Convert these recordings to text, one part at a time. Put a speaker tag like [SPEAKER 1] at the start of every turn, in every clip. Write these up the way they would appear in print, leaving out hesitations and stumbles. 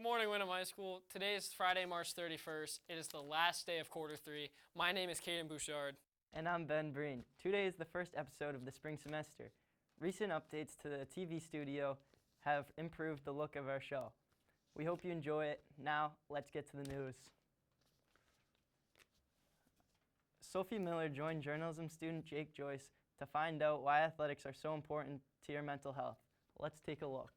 [SPEAKER 1] Good morning, Windham High School. Today is Friday, March 31st. It is the last day of quarter 3. My name is Caden Bouchard.
[SPEAKER 2] And I'm Ben Breen. Today is the first episode of the spring semester. Recent updates to the TV studio have improved the look of our show. We hope you enjoy it. Now, let's get to the news. Sophie Miller joined journalism student Jake Joyce to find out why athletics are so important to your mental health. Let's take a look.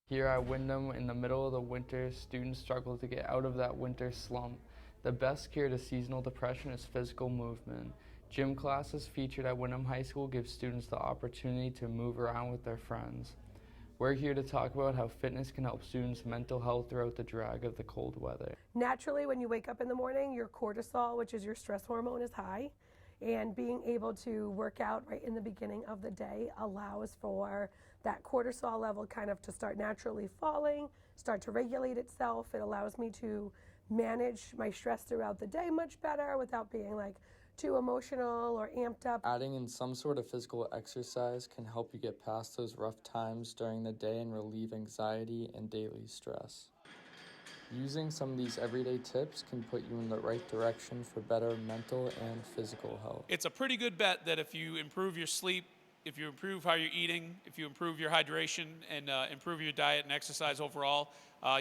[SPEAKER 3] Here at Windham, in the middle of the winter, students struggle to get out of that winter slump. The best cure to seasonal depression is physical movement. Gym classes featured at Windham High School give students the opportunity to move around with their friends. We're here to talk about how fitness can help students' mental health throughout the drag of the cold weather.
[SPEAKER 4] Naturally, when you wake up in the morning, your cortisol, which is your stress hormone, is high. And being able to work out right in the beginning of the day allows for that cortisol level kind of to start naturally falling, start to regulate itself. It allows me to manage my stress throughout the day much better without being like too emotional or amped up.
[SPEAKER 3] Adding in some sort of physical exercise can help you get past those rough times during the day and relieve anxiety and daily stress. Using some of these everyday tips can put you in the right direction for better mental and physical health.
[SPEAKER 5] It's a pretty good bet that if you improve your sleep, if you improve how you're eating, if you improve your hydration and improve your diet and exercise overall,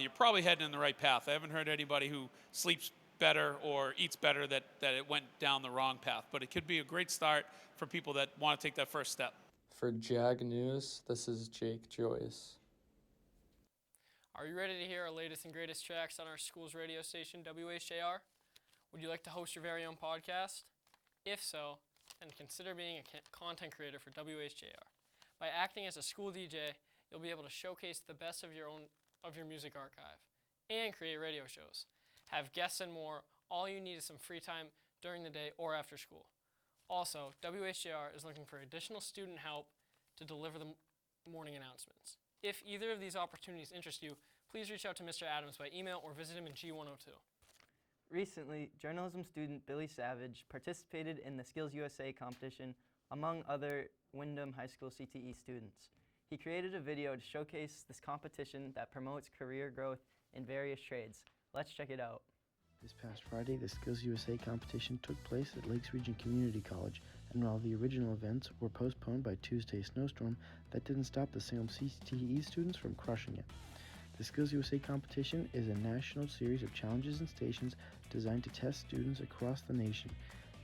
[SPEAKER 5] you're probably heading in the right path. I haven't heard anybody who sleeps better or eats better that it went down the wrong path. But it could be a great start for people that want to take that first step.
[SPEAKER 3] For JAG News, this is Jake Joyce.
[SPEAKER 1] Are you ready to hear our latest and greatest tracks on our school's radio station, WHJR? Would you like to host your very own podcast? If so, then consider being a content creator for WHJR. By acting as a school DJ, you'll be able to showcase the best of your music archive and create radio shows. Have guests and more. All you need is some free time during the day or after school. Also, WHJR is looking for additional student help to deliver the morning announcements. If either of these opportunities interest you, please reach out to Mr. Adams by email or visit him in G102.
[SPEAKER 2] Recently, journalism student Billy Savage participated in the Skills USA competition among other Windham High School CTE students. He created a video to showcase this competition that promotes career growth in various trades. Let's check it out.
[SPEAKER 6] This past Friday, the Skills USA competition took place at Lakes Region Community College, and while the original events were postponed by Tuesday's snowstorm, that didn't stop the Salem CTE students from crushing it. The Skills USA competition is a national series of challenges and stations designed to test students across the nation.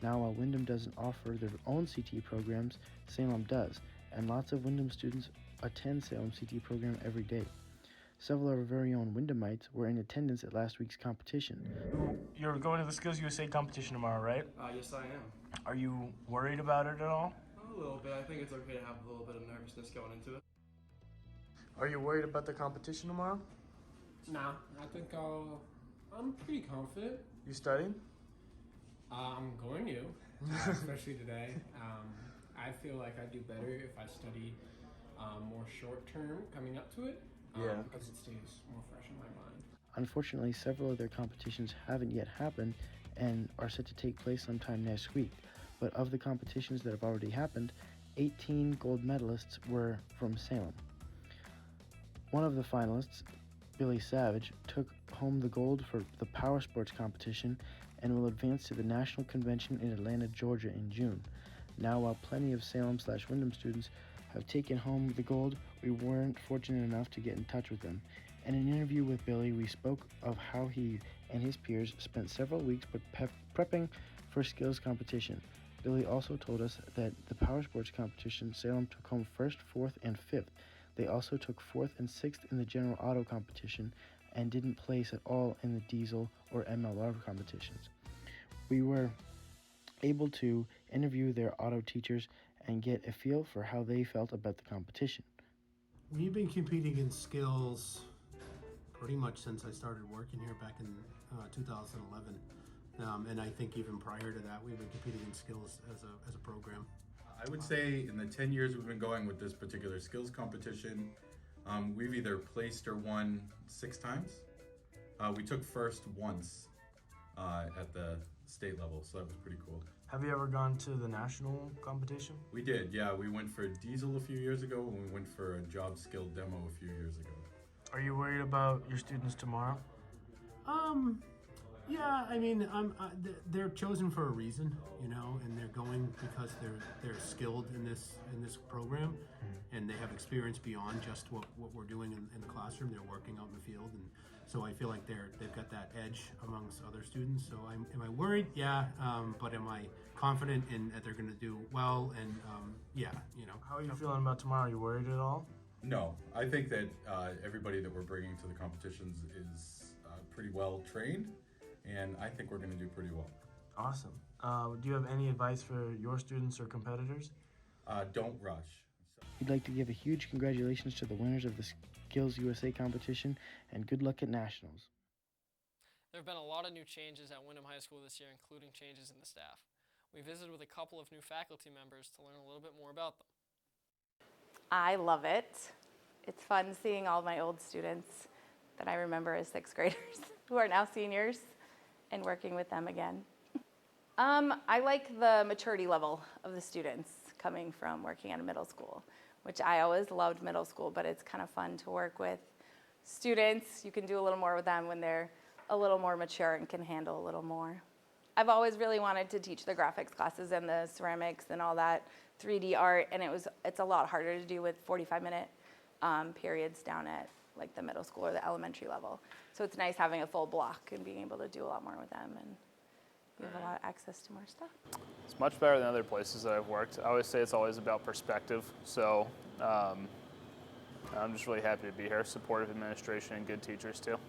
[SPEAKER 6] Now, while Windham doesn't offer their own CTE programs, Salem does, and lots of Windham students attend Salem CTE program every day. Several of our very own Windhamites were in attendance at last week's competition.
[SPEAKER 7] You're going to the Skills USA competition tomorrow, right?
[SPEAKER 8] Yes, I am.
[SPEAKER 7] Are you worried about it at all?
[SPEAKER 8] A little bit. I think it's okay to have a little bit of nervousness going into it.
[SPEAKER 7] Are you worried about the competition tomorrow?
[SPEAKER 9] Nah, I think I'm pretty confident.
[SPEAKER 7] You studying?
[SPEAKER 9] I'm going to, especially today. I feel like I do better if I study more short term coming up to it. Because it stays more fresh in my mind.
[SPEAKER 6] Unfortunately, several of their competitions haven't yet happened and are set to take place sometime next week. But of the competitions that have already happened, 18 gold medalists were from Salem. One of the finalists, Billy Savage, took home the gold for the power sports competition and will advance to the national convention in Atlanta, Georgia in June. Now, while plenty of Salem/Windham students have taken home the gold, we weren't fortunate enough to get in touch with them. In an interview with Billy, we spoke of how he and his peers spent several weeks prepping for skills competition. Billy also told us that the power sports competition, Salem took home 1st, 4th, and 5th. They also took 4th and 6th in the general auto competition and didn't place at all in the diesel or MLR competitions. We were able to interview their auto teachers and get a feel for how they felt about the competition.
[SPEAKER 10] We've been competing in skills pretty much since I started working here back in 2011. And I think even prior to that, we've been competing in skills as a program.
[SPEAKER 11] I would say in the 10 years we've been going with this particular skills competition, we've either placed or won 6 times. We took first once at the state level, so that was pretty cool.
[SPEAKER 7] Have you ever gone to the national competition?
[SPEAKER 11] We did, yeah. We went for diesel a few years ago, and we went for a job skill demo a few years ago.
[SPEAKER 7] Are you worried about your students tomorrow?
[SPEAKER 10] Yeah, I mean, they're chosen for a reason, you know, and they're going because they're skilled in this program, and they have experience beyond just what we're doing in the classroom. They're working out in the field, and so I feel like they've got that edge amongst other students. So am I worried? Yeah, but am I confident in that they're going to do well? And yeah, you know.
[SPEAKER 7] How are you feeling about tomorrow? Are you worried at all?
[SPEAKER 11] No, I think that everybody that we're bringing to the competitions is pretty well trained, and I think we're going to do pretty well.
[SPEAKER 7] Awesome. Do you have any advice for your students or competitors?
[SPEAKER 11] Don't rush.
[SPEAKER 6] We'd like to give a huge congratulations to the winners of the Skills USA competition and good luck at Nationals.
[SPEAKER 1] There have been a lot of new changes at Windham High School this year, including changes in the staff. We visited with a couple of new faculty members to learn a little bit more about them.
[SPEAKER 12] I love it. It's fun seeing all my old students that I remember as sixth graders who are now seniors and working with them again. I like the maturity level of the students coming from working at a middle school, which I always loved middle school, but it's kind of fun to work with students. You can do a little more with them when they're a little more mature and can handle a little more. I've always really wanted to teach the graphics classes and the ceramics and all that 3D art, and it's a lot harder to do with 45-minute periods down at like the middle school or the elementary level. So it's nice having a full block and being able to do a lot more with them, and we have a lot of access to more stuff.
[SPEAKER 13] It's much better than other places that I've worked. I always say it's always about perspective, so I'm just really happy to be here. Supportive administration and good teachers too.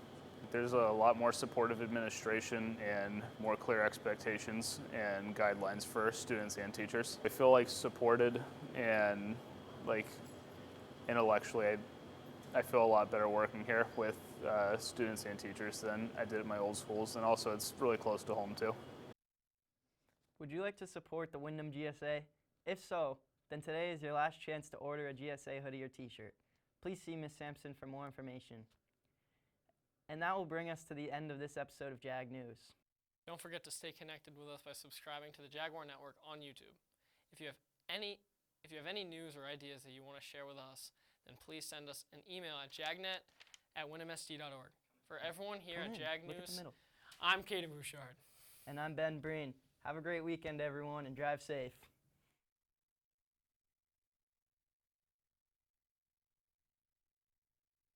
[SPEAKER 13] There's a lot more supportive administration and more clear expectations and guidelines for students and teachers. I feel like supported and like intellectually I feel a lot better working here with students and teachers than I did at my old schools, and also it's really close to home too.
[SPEAKER 2] Would you like to support the Windham GSA? If so, then today is your last chance to order a GSA hoodie or t-shirt. Please see Ms. Sampson for more information. And that will bring us to the end of this episode of Jag News.
[SPEAKER 1] Don't forget to stay connected with us by subscribing to the Jaguar Network on YouTube. If you have any news or ideas that you want to share with us, then please send us an email at jagnet@windhamsd.org. For everyone here at Jag News, I'm Kaden Bouchard.
[SPEAKER 2] And I'm Ben Breen. Have a great weekend, everyone, and drive safe.